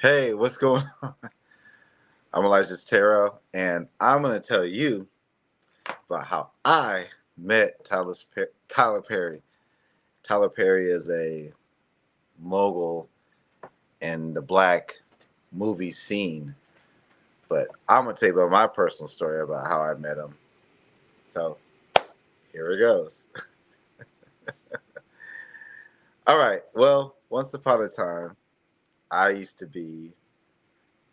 Hey, what's going on? I'm Elijah Taro, and I'm going to tell you about how I met Tyler Perry. Tyler Perry is a mogul in the black movie scene, but I'm going to tell you about my personal story about how I met him. So here it goes. All right. Well, once upon a time, I used to be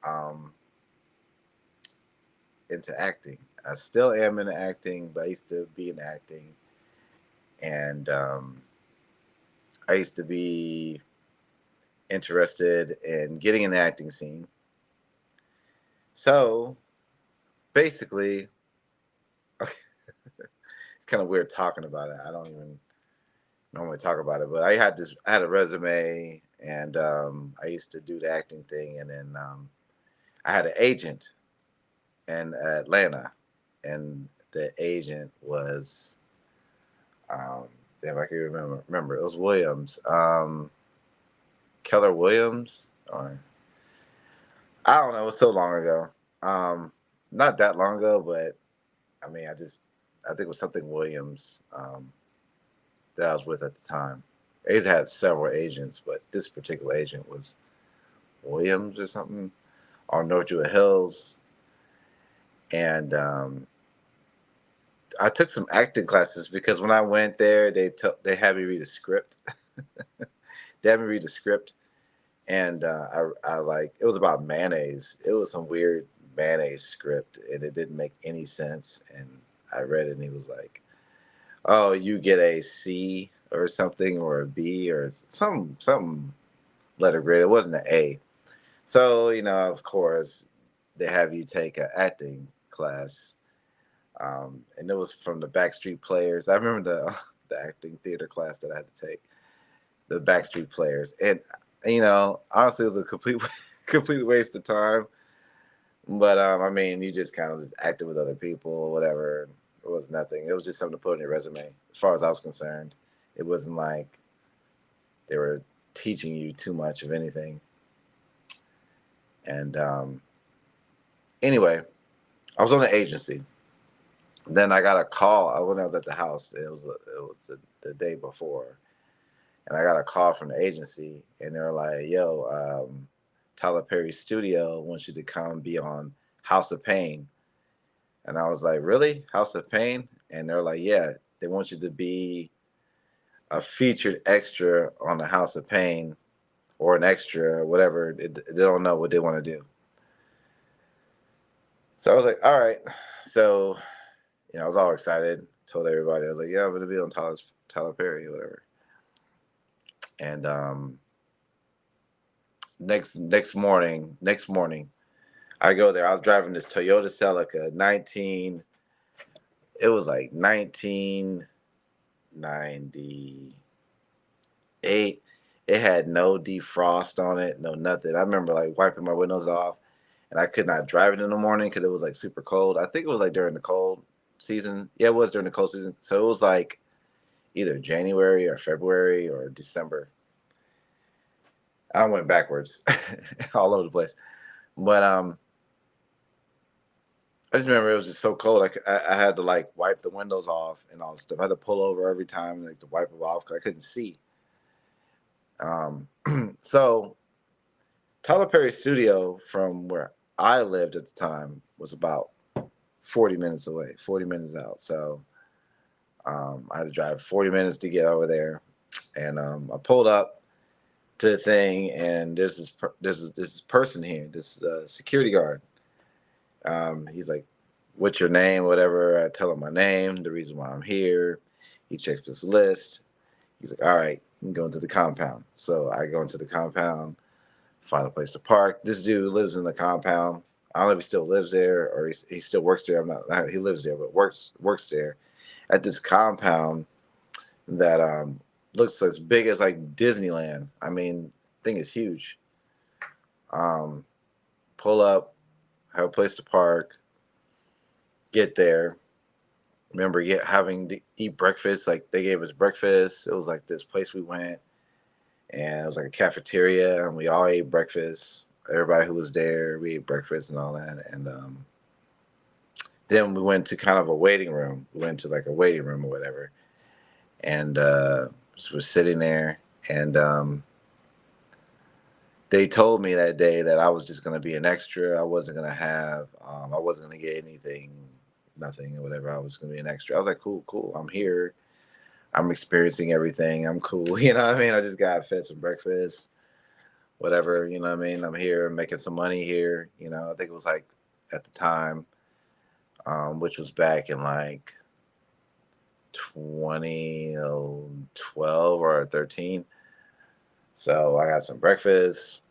um, into acting. I still am into acting, but I used to be in acting. And I used to be interested in getting in the acting scene. So basically, kind of weird talking about it. I don't even normally talk about it, but I had a resume, and I used to do the acting thing, and then I had an agent in Atlanta, and the agent was, um, damn, I can remember it was Williams, Keller Williams, or I don't know. It was so long ago. Um, Not that long ago, but I mean, I think it was something Williams that I was with at the time. He's had several agents, but this particular agent was Williams or something on North Jewel Hills. And I took some acting classes because when I went there, they had me read a script. They had me read a script, and I like it was about mayonnaise. It was some weird mayonnaise script, and it didn't make any sense. And I read it, and he was like, "Oh, you get a C or something, or a B, or some letter grade. It wasn't an A." So of course, they have you take an acting class, and it was from the Backstreet Players. I remember the the acting theater class that I had to take, the Backstreet Players, and honestly, it was a complete complete waste of time. But I mean, you just kind of just acted with other people, or whatever. It was nothing. It was just something to put on your resume, as far as I was concerned. It wasn't like they were teaching you too much of anything. And anyway, I was on an agency. Then I got a call. When I was at the house, the day before, and I got a call from the agency, and they were like, "Yo, Tyler Perry Studio wants you to come be on House of Pain." And I was like, "Really, House of Pain?" And they're like, "Yeah, they want you to be a featured extra on the House of Pain, or an extra, whatever. They don't know what they want to do." So I was like, "All right." So I was all excited. Told everybody, I was like, "Yeah, I'm gonna be on Tyler Perry, or whatever." And next morning, I go there. I was driving this Toyota Celica 19. It was like 1998. It had no defrost on it, no nothing. I remember like wiping my windows off, and I could not drive it in the morning because it was like super cold. I think it was like during the cold season. Yeah, it was during the cold season. So it was like either January or February or December. I went backwards all over the place. But I just remember it was just so cold. I had to like wipe the windows off and all this stuff. I had to pull over every time like to wipe it off because I couldn't see. Um, so Tyler Perry Studio from where I lived at the time was about 40 minutes away, 40 minutes out. So I had to drive 40 minutes to get over there, and I pulled up to the thing, and there's this person here, this security guard. He's like, "What's your name?" Whatever. I tell him my name, the reason why I'm here. He checks this list. He's like, "All right, you can go into the compound." So I go into the compound, find a place to park. This dude lives in the compound. I don't know if he still lives there or he still works there. I'm not. He lives there, but works there at this compound that looks as big as like Disneyland. I mean, thing is huge. Um, Pull up, have a place to park, get there. Remember having to eat breakfast. Like they gave us breakfast. It was like this place we went, and it was like a cafeteria, and we all ate breakfast. everybody who was there. We ate breakfast and all that, and then we went to kind of a waiting room. We went to like a waiting room or whatever, and just was sitting there, and they told me that day that I was just going to be an extra. I wasn't going to have, I wasn't going to get anything, nothing or whatever. I was going to be an extra. I was like, cool, cool. I'm here. I'm experiencing everything. I'm cool. You know what I mean? I just got fed some breakfast, whatever. You know what I mean? I'm here making some money here. You know, I think it was like at the time, which was back in like 2012 or 13. So I got some breakfast,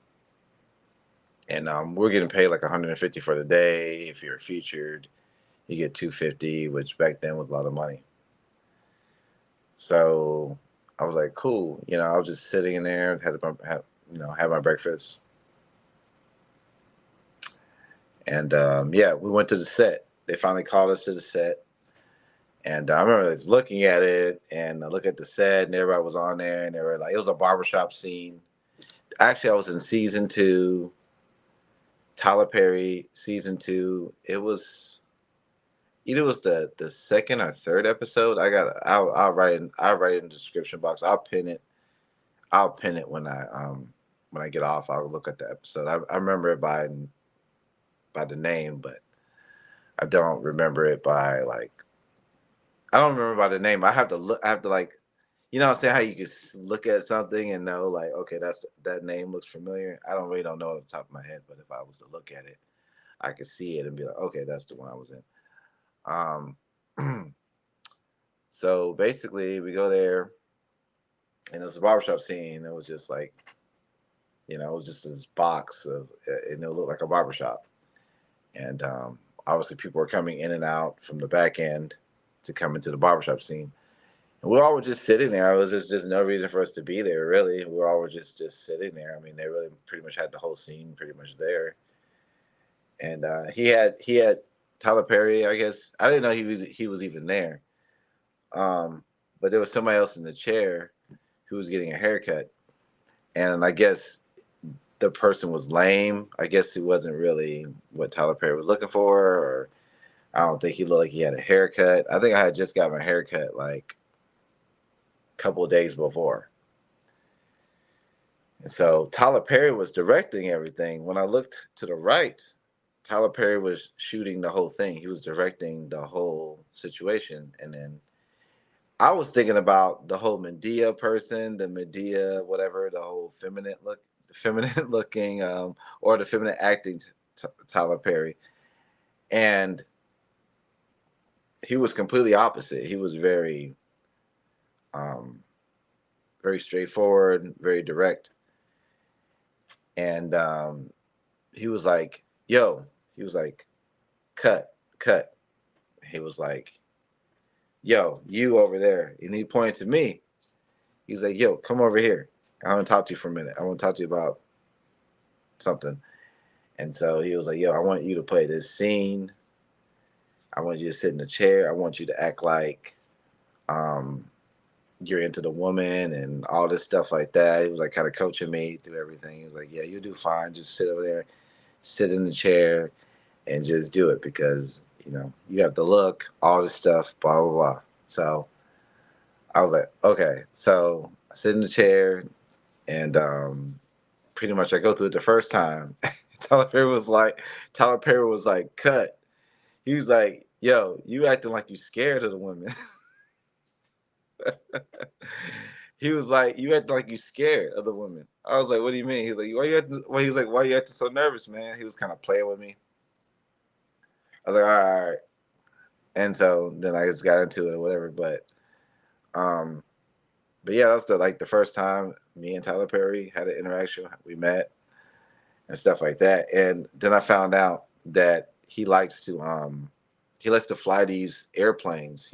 and we're getting paid like 150 for the day. If you're featured, you get 250, which back then was a lot of money. So I was like, cool. You know, I was just sitting in there, had my breakfast, and yeah, we went to the set. They finally called us to the set, and I remember just looking at it and I look at the set, and everybody was on there, and they were like, it was a barbershop scene. Actually, I was in season two, Tyler Perry season two. It was either it was the second or third episode. I'll write it in the description box. I'll pin it when I get off. I'll look at the episode. I remember it by the name, but I don't remember it by like I don't remember by the name. I have to look. I have to like you know what I'm saying how you can look at something and know like okay that name looks familiar. I don't really don't know off the top of my head, but if I was to look at it, I could see it and be like okay that's the one I was in. Um, so basically we go there and it was a barbershop scene. It was just like it was just this box of and it looked like a barbershop. And obviously people were coming in and out from the back end to come into the barbershop scene. And we all were just sitting there. It was just no reason for us to be there, really. We all were just sitting there. I mean, they really pretty much had the whole scene pretty much there. And he had Tyler Perry. I guess I didn't know he was even there. Um, but there was somebody else in the chair who was getting a haircut, and I guess the person was lame. I guess he wasn't really what Tyler Perry was looking for, or I don't think he looked like he had a haircut. I think I had just got my haircut like a couple of days before. And so Tyler Perry was directing everything. When I looked to the right, Tyler Perry was shooting the whole thing. He was directing the whole situation. And then I was thinking about the whole Medea person, the Medea, whatever, the whole feminine looking, or the feminine acting Tyler Perry. And he was completely opposite. He was um, very straightforward, very direct. And he was like, yo, he was like, cut, cut. He was like, yo, you over there. And he pointed to me. He was like, yo, come over here. I want to talk to you for a minute. I want to talk to you about something. And so he was like, yo, I want you to play this scene. I want you to sit in the chair. I want you to act like um, you're into the woman and all this stuff like that. He was like kind of coaching me through everything. He was like, yeah, you do fine. Just sit over there, sit in the chair and just do it because, you have the look, all this stuff, blah, blah, blah. So I was like, okay. So I sit in the chair and pretty much I go through it the first time. Tyler Perry was like, cut. He was like, yo, you acting like you scared of the women. He was like, you acting like you scared of the women. I was like, what do you mean? He's like, why you acting so nervous, man? He was kind of playing with me. I was like, all right. And so then I just got into it or whatever. Um, but yeah, that was the first time me and Tyler Perry had an interaction. We met and stuff like that. And then I found out that he likes to fly these airplanes.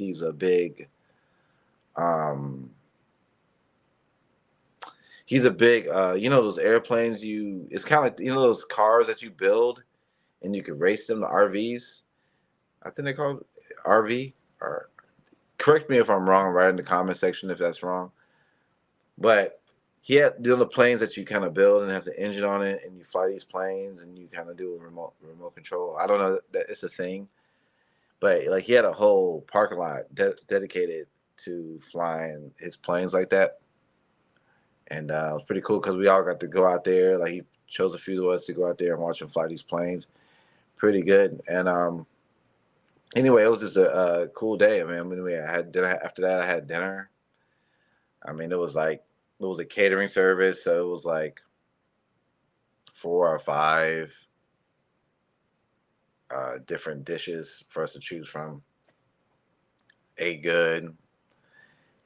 Um he's a big those airplanes it's kind of like those cars that you build and you can race them, the RVs. I think they're called RV, or correct me if I'm wrong, right in the comment section if that's wrong. But he had the planes that you kind of build and has an engine on it, and you fly these planes, and you kind of do a remote control. I don't know that it's a thing, but like he had a whole parking lot dedicated to flying his planes like that, and it was pretty cool because we all got to go out there. Like he chose a few of us to go out there and watch him fly these planes. Pretty good, and anyway, it was just a cool day. I mean, anyway, I had dinner. After that, I had dinner. I mean, it was a catering service, so it was like 4 or 5 different dishes for us to choose from. Ate good,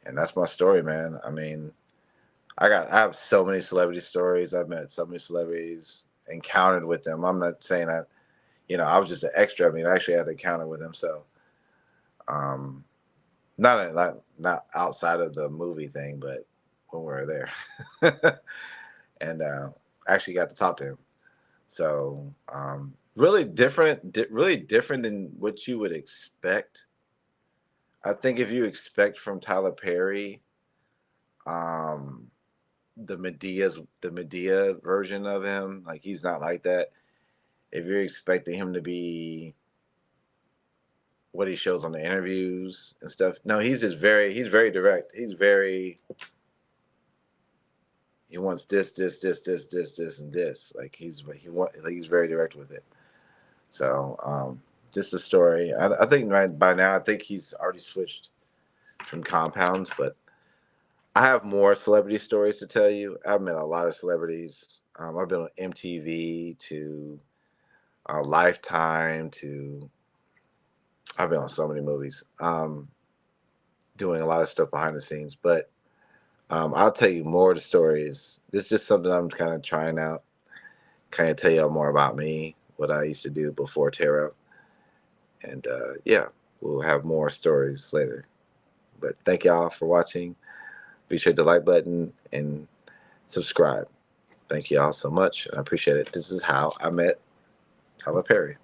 and that's my story, man. I mean, I have so many celebrity stories. I've met so many celebrities, encountered with them. I'm not saying that I was just an extra. I mean, I actually had an encounter with them, so um, not outside of the movie thing, but when we were there, and actually got to talk to him. So really different than what you would expect. I think if you expect from Tyler Perry, um, the Medea version of him, like he's not like that. If you're expecting him to be what he shows on the interviews and stuff, no, he's very direct. He wants this, and this. Like he's very direct with it. So just a story. I think right by now, I think he's already switched from compounds, but I have more celebrity stories to tell you. I've met a lot of celebrities. I've been on MTV to Lifetime to. I've been on so many movies, doing a lot of stuff behind the scenes. But I'll tell you more of the stories. This is just something I'm kind of trying out. Kind of tell y'all more about me, what I used to do before tarot, and yeah, we'll have more stories later. But thank y'all for watching. Be sure to hit the like button and subscribe. Thank you all so much. I appreciate it. This is how I met Tyler Perry.